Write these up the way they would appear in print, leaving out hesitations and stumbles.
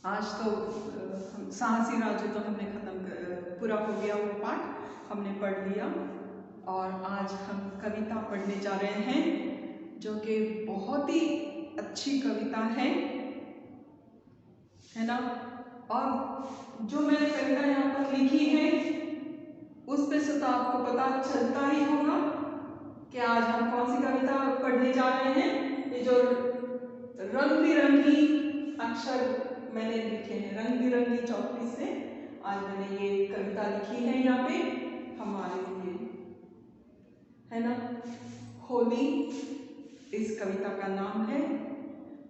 आज तो साहसी राजू तो हमने पूरा हो गया, वो पाठ हमने पढ़ लिया। और आज हम कविता पढ़ने जा रहे हैं जो कि बहुत ही अच्छी कविता है ना। और जो मैंने कविता यहाँ पर लिखी है उस पे से तो आपको पता चलता ही होगा कि आज हम कौन सी कविता पढ़ने जा रहे हैं। ये जो रंग बिरंगी अक्षर मैंने लिखे हैं, रंग बिरंगी चौकी से आज मैंने ये कविता लिखी है यहाँ पे हमारे लिए, है ना। होली इस कविता का नाम है।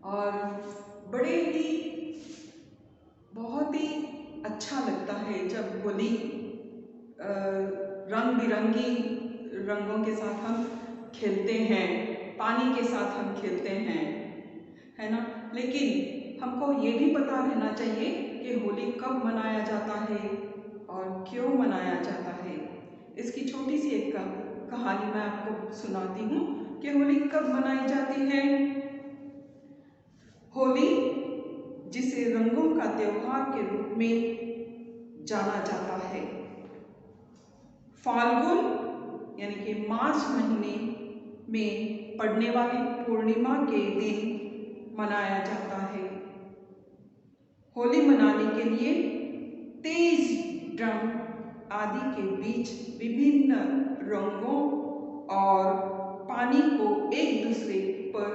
और बड़े ही बहुत ही अच्छा लगता है जब होली रंग बिरंगी रंगों के साथ हम खेलते हैं, पानी के साथ हम खेलते हैं, है ना। लेकिन हमको ये भी पता रहना चाहिए कि होली कब मनाया जाता है और क्यों मनाया जाता है। इसकी छोटी सी एक कहानी मैं आपको सुनाती हूँ कि होली कब मनाई जाती है। होली जिसे रंगों का त्योहार के रूप में जाना जाता है, फाल्गुन यानी कि मार्च महीने में पड़ने वाली पूर्णिमा के दिन मनाया जाता है। होली मनाने के लिए तेज ड्रम आदि के बीच विभिन्न रंगों और पानी को एक दूसरे पर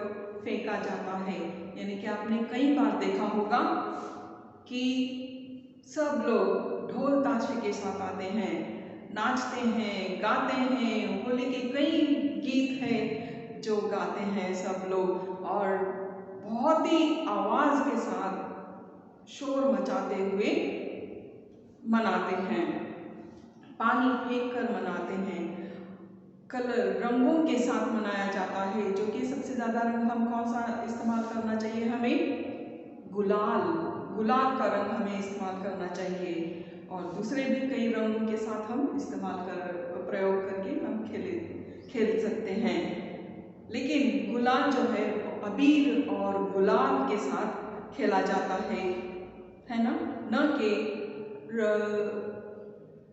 फेंका जाता है। यानी कि आपने कई बार देखा होगा कि सब लोग ढोल ताशे के साथ आते हैं, नाचते हैं, गाते हैं। होली के कई गीत हैं जो गाते हैं सब लोग और बहुत ही आवाज के साथ शोर मचाते हुए मनाते हैं, पानी फेंक कर मनाते हैं। कलर रंगों के साथ मनाया जाता है, जो कि सबसे ज्यादा रंग हम कौन सा इस्तेमाल करना चाहिए, हमें गुलाल का रंग हमें इस्तेमाल करना चाहिए। और दूसरे भी कई रंगों के साथ हम प्रयोग करके हम खेल सकते हैं। लेकिन गुलाल जो है अबीर और गुलाल के साथ खेला जाता है ना, न कि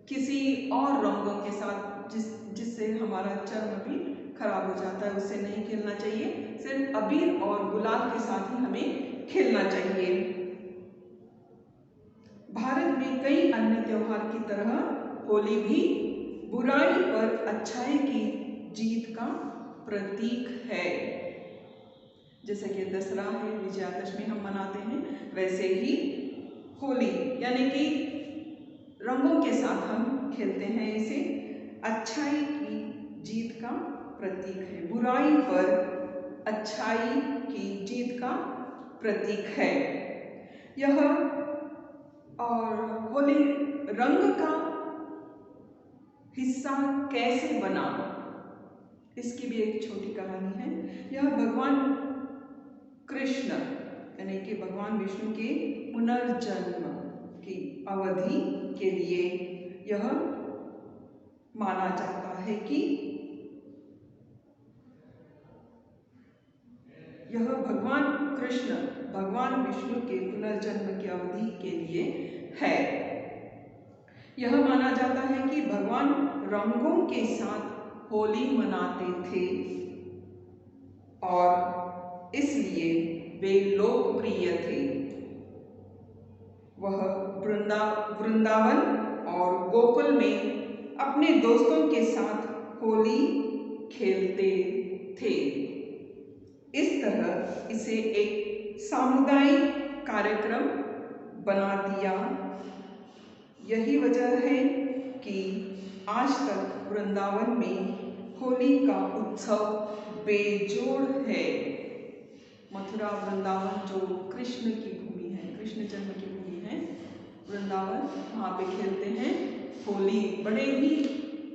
किसी और रंगों के साथ जिससे हमारा चर्म भी खराब हो जाता है, उससे नहीं खेलना चाहिए। सिर्फ अबीर और गुलाल के साथ ही हमें खेलना चाहिए। भारत में कई अन्य त्योहार की तरह होली भी बुराई पर अच्छाई की जीत का प्रतीक है। जैसे कि दशहरा है, विजयादशमी हम मनाते हैं, वैसे ही होली यानी कि रंगों के साथ हम खेलते हैं। इसे अच्छाई की जीत का प्रतीक है, बुराई पर अच्छाई की जीत का प्रतीक है यह। और होली रंग का हिस्सा कैसे बना, इसकी भी एक छोटी कहानी है। यह भगवान कृष्ण यानी कि भगवान विष्णु के पुनर्जन्म की अवधि के लिए यह माना जाता है कि यह भगवान कृष्ण भगवान विष्णु के पुनर्जन्म की अवधि के लिए है। यह माना जाता है कि भगवान रंगों के साथ होली मनाते थे और इसलिए वे लोकप्रिय थे। वह वृंदावन और गोकुल में अपने दोस्तों के साथ होली खेलते थे। इस तरह इसे एक सामुदायिक कार्यक्रम बना दिया। यही वजह है कि आज तक वृंदावन में होली का उत्सव बेजोड़ है। मथुरा वृंदावन जो कृष्ण की भूमि है, कृष्ण जन्म की भूमि है वृंदावन, वहाँ पे खेलते हैं होली, बड़े ही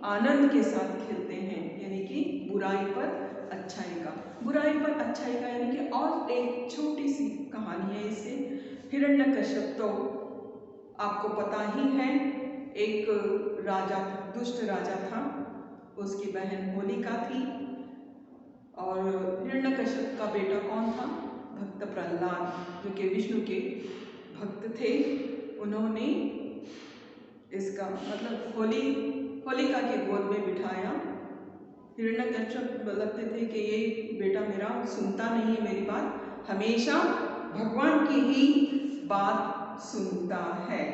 आनंद के साथ खेलते हैं। यानी कि बुराई पर अच्छाई का यानी कि और एक छोटी सी कहानी है इससे। हिरण्यकश्यप तो आपको पता ही है, एक राजा, दुष्ट राजा था, उसकी बहन होलिका थी। और हिरण्यकश्यप का बेटा कौन था, भक्त प्रहलाद, जो कि विष्णु के भक्त थे, उन्होंने इसका मतलब होलिका के गोद में बिठाया। हिरण्यकश्यप लगते थे कि ये बेटा मेरा सुनता नहीं है मेरी बात, हमेशा भगवान की ही बात सुनता है।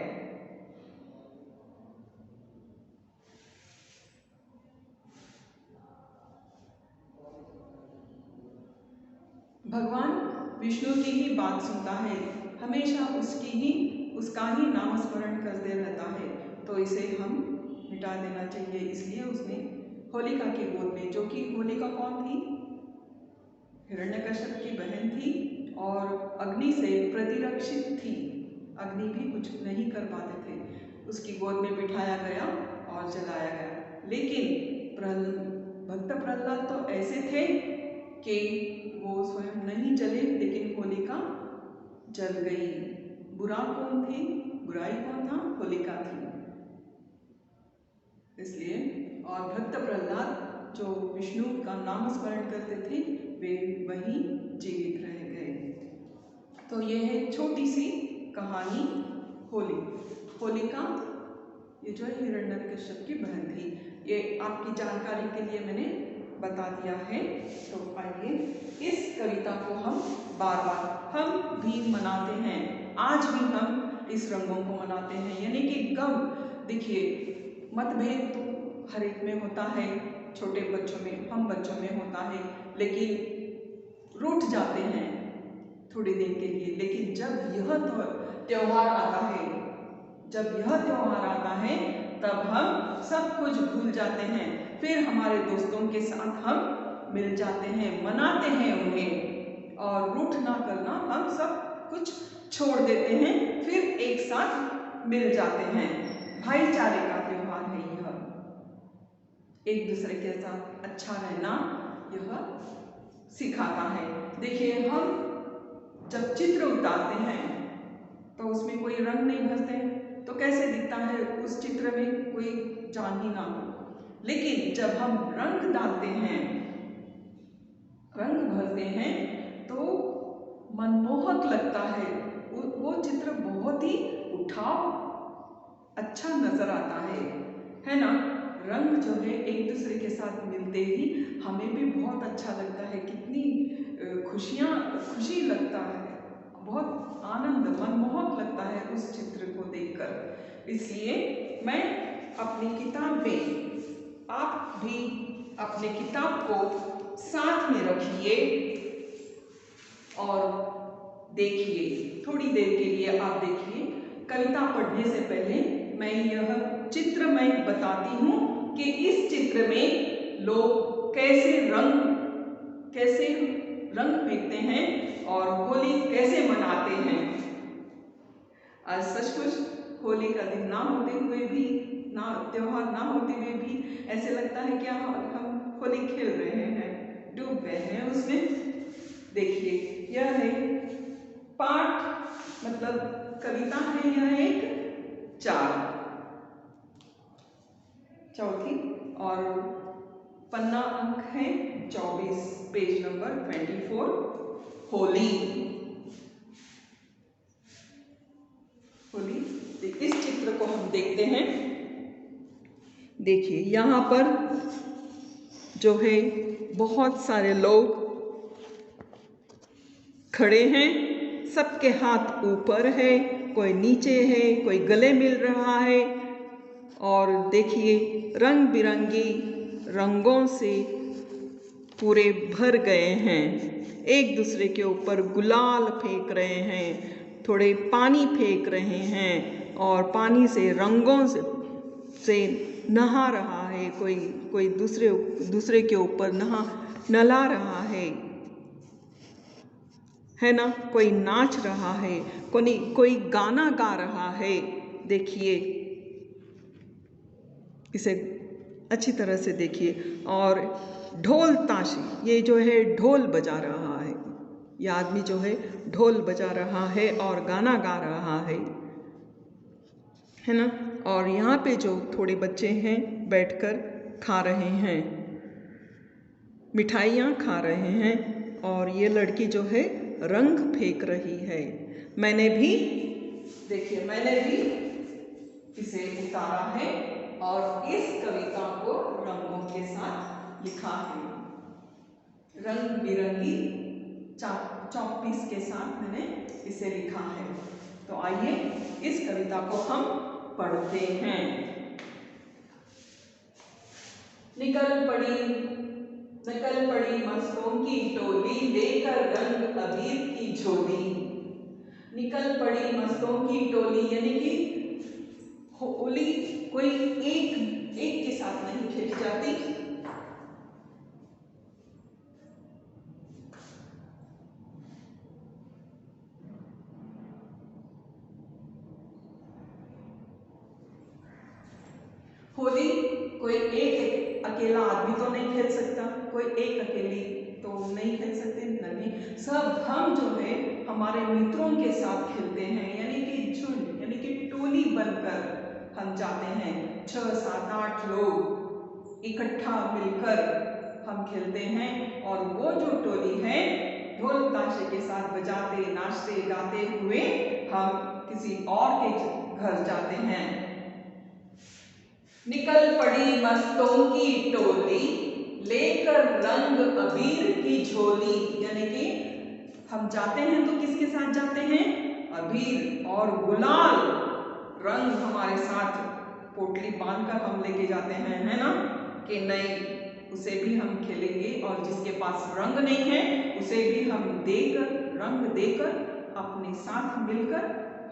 भगवान विष्णु की ही बात सुनता है, हमेशा उसका ही नाम स्मरण करते रहता है, तो इसे हम मिटा देना चाहिए। इसलिए उसने होलिका के गोद में, जो कि होलिका कौन थी? हिरण्यकश्यप की बहन थी और अग्नि से प्रतिरक्षित थी, अग्नि भी कुछ नहीं कर पाते थे, उसकी गोद में बिठाया गया और जलाया गया। लेकिन भक्त प्रहलाद तो ऐसे थे कि वो स्वयं नहीं जले, लेकिन होलिका जल गई। बुरा कौन थी? बुराई कौन था? होलिका थी। इसलिए और भक्त प्रहलाद जो विष्णु का नाम स्मरण करते थे, वे वहीं जीवित रह गए। तो ये है छोटी सी कहानी होलिका, ये जो है हिरण्यकश्यप की बहन थी। ये आपकी जानकारी के लिए मैंने बता दिया है। तो आइए इस कविता को हम बार बार हम भी मनाते हैं, आज भी हम इस रंगों को मनाते हैं। यानी कि गम, देखिए मतभेद तो हर एक में होता है, छोटे बच्चों में, हम बच्चों में होता है, लेकिन रूठ जाते हैं थोड़ी देर के लिए। लेकिन जब यह त्योहार आता है, तब हम सब कुछ भूल जाते हैं, फिर हमारे दोस्तों के साथ हम मिल जाते हैं, मनाते हैं उन्हें, और रूठ ना करना, हम सब कुछ छोड़ देते हैं, फिर एक साथ मिल जाते हैं। भाईचारे का त्योहार है यह, एक दूसरे के साथ अच्छा रहना यह सिखाता है। देखिए हम जब चित्र उतारते हैं तो उसमें कोई रंग नहीं भरते, तो कैसे दिखता है? उस चित्र में कोई जान ही ना हो। लेकिन जब हम रंग डालते हैं, रंग भरते हैं, तो मनमोहक लगता है, वो चित्र बहुत ही उठाव अच्छा नजर आता है ना। रंग जो है एक दूसरे के साथ मिलते ही हमें भी बहुत अच्छा लगता है, कितनी खुशी लगता है, बहुत आनंद, मनमोहक लगता है उस चित्र को देखकर। इसलिए मैं अपनी किताब में, आप भी अपने किताब को साथ में रखिए और देखिए, थोड़ी देर के लिए आप देखिए। कविता पढ़ने से पहले मैं यह चित्र मैं बताती हूँ कि इस चित्र में लोग कैसे रंग फेंकते हैं और होली कैसे मनाते हैं। आज सचमुच होली का दिन ना होते हुए भी, त्योहार ना होते हुए भी ऐसे लगता है कि हम होली खेल रहे हैं, डूब गए हैं उसमें। देखिए यह है पाठ, मतलब कविता है यह एक चौथी, और पन्ना अंक है 24, पेज नंबर 24। होली। इस चित्र को हम देखते हैं। देखिए यहाँ पर जो है बहुत सारे लोग खड़े हैं, सबके हाथ ऊपर है, कोई नीचे है, कोई गले मिल रहा है, और देखिए रंग बिरंगी रंगों से पूरे भर गए हैं। एक दूसरे के ऊपर गुलाल फेंक रहे हैं, थोड़े पानी फेंक रहे हैं, और पानी से रंगों से नहा रहा है, कोई दूसरे के ऊपर नला रहा है ना, कोई नाच रहा है, कोई गाना गा रहा है। देखिए इसे अच्छी तरह से देखिए। और ढोल ताशे, ये जो है ढोल बजा रहा है, यह आदमी जो है ढोल बजा रहा है और गाना गा रहा है ना। और यहाँ पे जो थोड़े बच्चे हैं बैठकर खा रहे हैं, मिठाइयाँ खा रहे हैं, और ये लड़की जो है रंग फेंक रही है। मैंने भी देखिए मैंने भी इसे उतारा है और इस कविता को रंगों के साथ लिखा है। रंग बिरंगी चॉकपीस के साथ मैंने इसे लिखा है। तो आइए इस कविता को हम पढ़ते हैं। निकल पड़ी मस्तों की टोली लेकर रंग अबीर की झोली। निकल पड़ी मस्तों की टोली यानी कि होली कोई एक के साथ नहीं खेली जाती। होली कोई एक अकेला आदमी तो नहीं खेल सकता, कोई एक अकेली तो नहीं खेल सकते, नहीं, सब हम जो है हमारे मित्रों के साथ खेलते हैं, यानी कि झुंड यानी कि टोली बनकर हम जाते हैं। 6, 7, 8 लोग इकट्ठा मिलकर हम खेलते हैं और वो जो टोली है ढोल ताशे के साथ बजाते नाचते गाते हुए हम किसी और के घर जाते हैं। निकल पड़ी मस्तों की टोली लेकर रंग अबीर की झोली, यानी कि हम जाते हैं तो किसके साथ जाते हैं? अबीर और गुलाल रंग हमारे साथ पोटली बांधकर हम लेके जाते हैं, है ना, कि नहीं उसे भी हम खेलेंगे और जिसके पास रंग नहीं है उसे भी हम रंग देकर अपने साथ मिलकर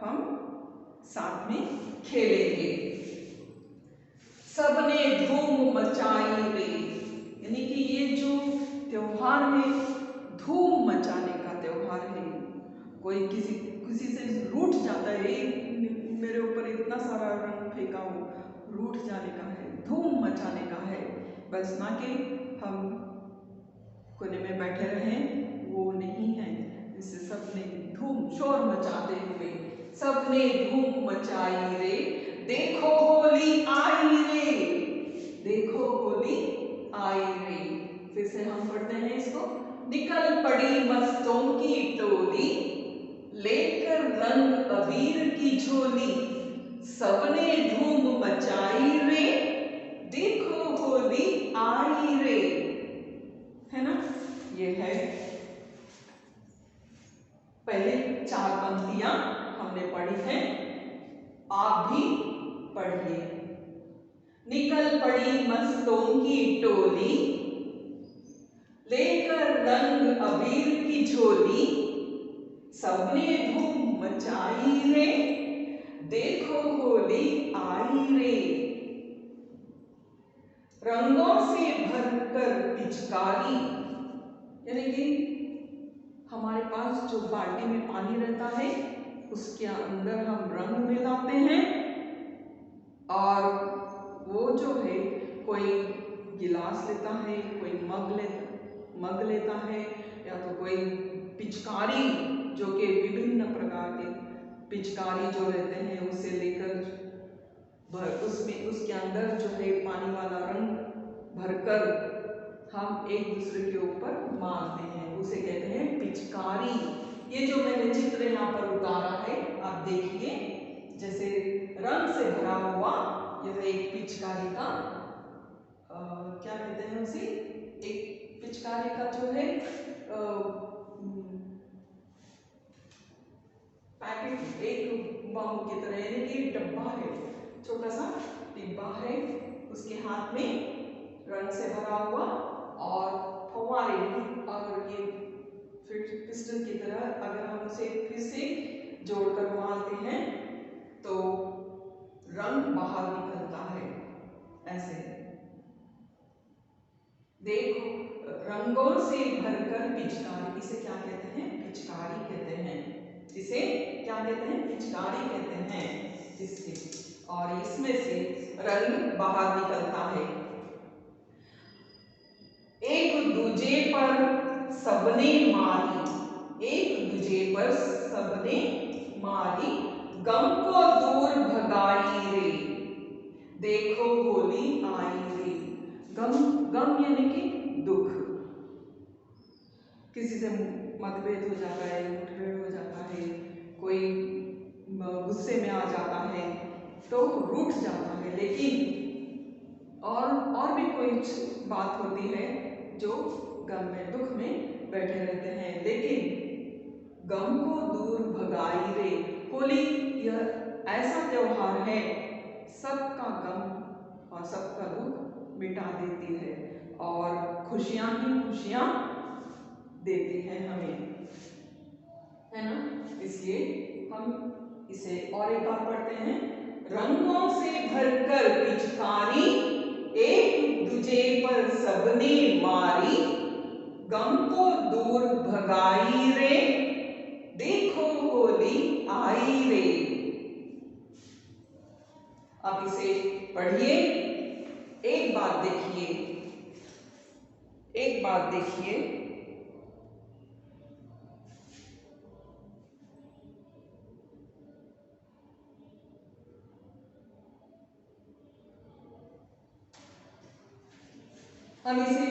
हम साथ में खेलेंगे। सबने धूम मचाई रे, यानी कि ये जो त्योहार है धूम मचाने का त्योहार है। कोई किसी से रूठ जाता है, मेरे ऊपर इतना सारा रंग फेंका हो, रूठ जाने का है, धूम मचाने का है, बस ना कि हम कोने में बैठे रहें, वो नहीं है। इससे सबने धूम शोर मचाते हुए सबने धूम मचाई रे, देखो होली आई रे, देखो होली आई रे। फिर से हम पढ़ते हैं इसको। निकल पड़ी मस्तों की टोली लेकर रंग अबीर की झोली, सबने धूम मचाई रे, देखो होली आई रे, है ना। ये है पहले 4 पंक्तियां हमने पढ़ी हैं, आप भी पढ़िए। निकल पड़ी मस्तों की टोली लेकर रंग अबीर की झोली, सबने धूम मचाई रे, देखो होली आई रे। रंगों से भरकर पिचकारी, यानी कि हमारे पास जो बाल्टी में पानी रहता है उसके अंदर हम रंग मिलाते हैं और वो जो है कोई गिलास लेता है, कोई मग लेता है, या तो कोई पिचकारी जो कि विभिन्न प्रकार के पिचकारी जो रहते हैं उसे लेकर उसके अंदर जो है पानी वाला रंग भरकर हम एक दूसरे के ऊपर मारते हैं, उसे कहते हैं पिचकारी। ये जो मैंने चित्र यहाँ पर उतारा है आप देखिए, जैसे रंग से भरा हुआ यह एक पिचकारी का क्या कहते हैं उसे, एक पिचकारी का जो है पैकेट, एक बम की तरह, यानी कि डब्बा है, छोटा सा डिब्बा है, उसके हाथ में रंग से भरा हुआ और फव्वारे और ये फिर पिस्टल की तरह अगर हम उसे फिर से जोड़कर मारते हैं तो रंग बाहर निकलता है, ऐसे। देखो रंगों से भरकर पिचकारी, इसे क्या कहते हैं? पिचकारी कहते हैं, इसे क्या कहते हैं? पिचकारी कहते हैं इसके, और इसमें से रंग बाहर निकलता है। एक दूजे पर सबने मारी, एक दूजे पर सबने मारी, गम को दूर भगाई रे, देखो होली आई रे। गम यानी कि दुख, किसी से मतभेद हो जाता है, मुठभेड़ हो जाता है, कोई गुस्से में आ जाता है तो रूठ जाता है, लेकिन और भी कुछ बात होती है जो गम में दुख में बैठे रहते हैं, लेकिन गम को दूर भगाई रे। होली यह ऐसा त्योहार है सबका गम और सबका दुख मिटा देती है और खुशियां ही खुशियां देती है हमें, है ना। इसलिए हम इसे और एक बार पढ़ते हैं। रंगों से भरकर पिचकारी एक दूजे पर सबने मारी, गम को दूर भगाई रे, देखो होली आई रे। अब इसे पढ़िए, एक बार देखिए, एक बार देखिए। हम इसे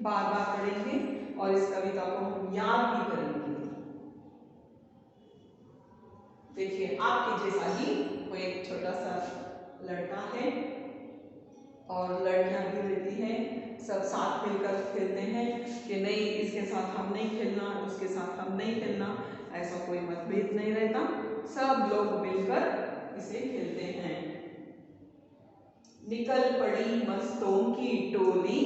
बार बार पढ़ेंगे और इस कविता को हम याद भी करेंगे। देखिए, आपके जैसा ही कोई एक छोटा सा लड़का है और लड़कियां भी रहती हैं, सब साथ मिलकर खेलते हैं कि नहीं इसके साथ हम नहीं खेलना, उसके साथ हम नहीं खेलना, ऐसा कोई मतभेद नहीं रहता, सब लोग मिलकर इसे खेलते हैं। निकल पड़ी मस्तों की टोली,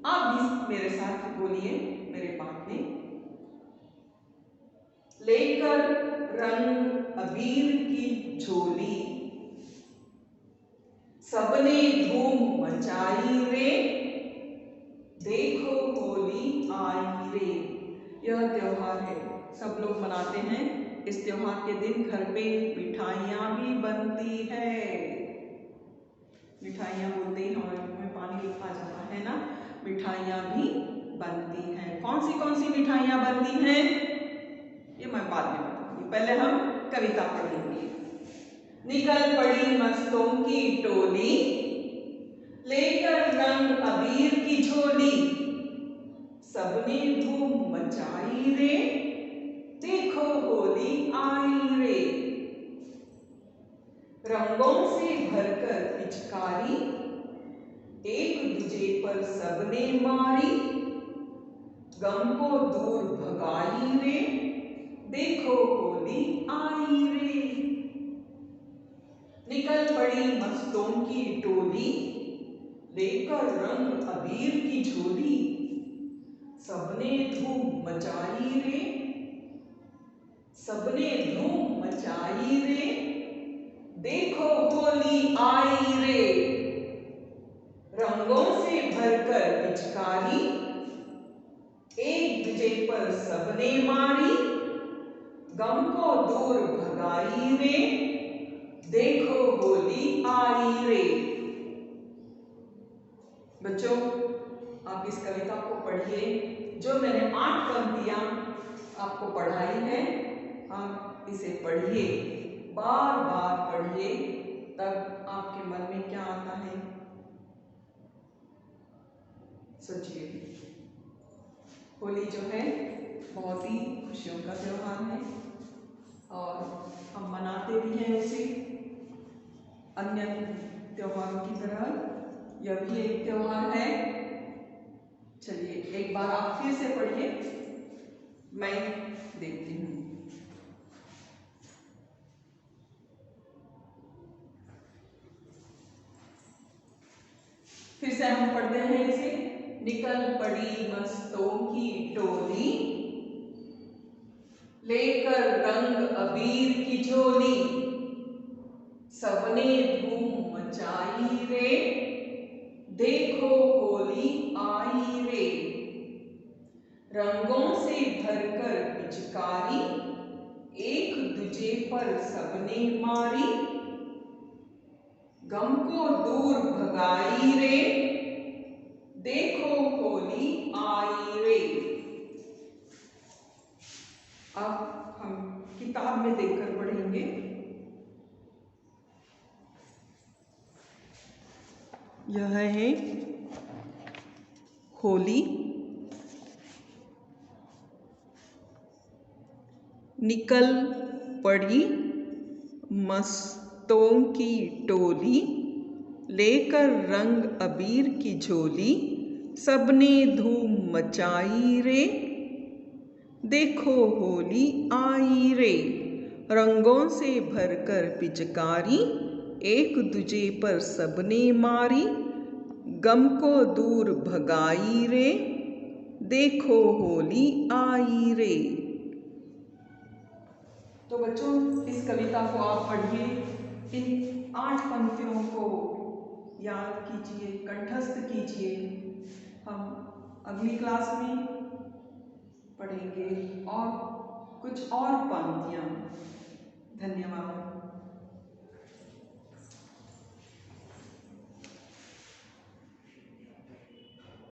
आप भी मेरे साथ बोलिए मेरे पास में। लेकर रंग अबीर की झोली, सबने धूम मचाई रे, देखो होली आई रे। यह त्योहार है, सब लोग मनाते हैं। इस त्योहार के दिन घर पे मिठाइयाँ भी बनती है। मिठाइयाँ बोलते ही हमारे मुंह में पानी आ जाता है ना। मिठाइयाँ भी बनती हैं। कौन सी मिठाइयाँ बनती हैं ये मैं बाद में बताऊंगी, पहले हम कविता पढ़ेंगे। निकल पड़ी मस्तों की टोली, लेकर रंग अबीर की झोली, सबने धूम मचाई रे, देखो होली आई रे। रंगों से भरकर पिचकारी एक दूजे पर सबने मारी, गम को दूर भगाई रे, देखो होली आई रे। निकल पड़ी मस्तों की टोली, लेकर रंग अबीर की झोली, सबने धूम मचाई रे, सबने धूम मचाई रे, देखो होली आई रे। रंगों से भरकर पिचकारी एक दूजे पर सबने मारी, गम को दूर भगाई रे, देखो होली आई रे। बच्चों, आप इस कविता को पढ़िए। जो मैंने 8 पंक्तियां आपको पढ़ाई है, आप इसे पढ़िए, बार बार पढ़िए, तब आपके मन में क्या आता है सोचिए। होली जो है बहुत ही खुशियों का त्योहार है और हम मनाते भी हैं उसे अन्य त्योहारों की तरह। यह भी एक त्योहार है। चलिए एक बार आप फिर से पढ़िए, मैं देखती हूँ। फिर से हम पढ़ते हैं इसे। निकल पड़ी मस्तों की टोली, लेकर रंग अबीर की झोली, सबने धूम मचाई रे, देखो होली आई रे। रंगों से भरकर पिचकारी एक दूजे पर सबने मारी, गम को दूर भगाई रे, देखो होली आई रे। अब हम किताब में देखकर पढ़ेंगे। यह है होली। निकल पड़ी मस्तों की टोली लेकर रंग अबीर की झोली, सबने धूम मचाई रे, देखो होली आई रे। रंगों से भरकर पिचकारी, एक दूजे पर सबने मारी, गम को दूर भगाई रे, देखो होली आई रे। तो बच्चों, इस कविता को आप पढ़िए, इन 8 पंक्तियों को याद कीजिए, कंठस्थ कीजिए। हम अगली क्लास में पढ़ेंगे और कुछ और पंक्तियाँ। धन्यवाद।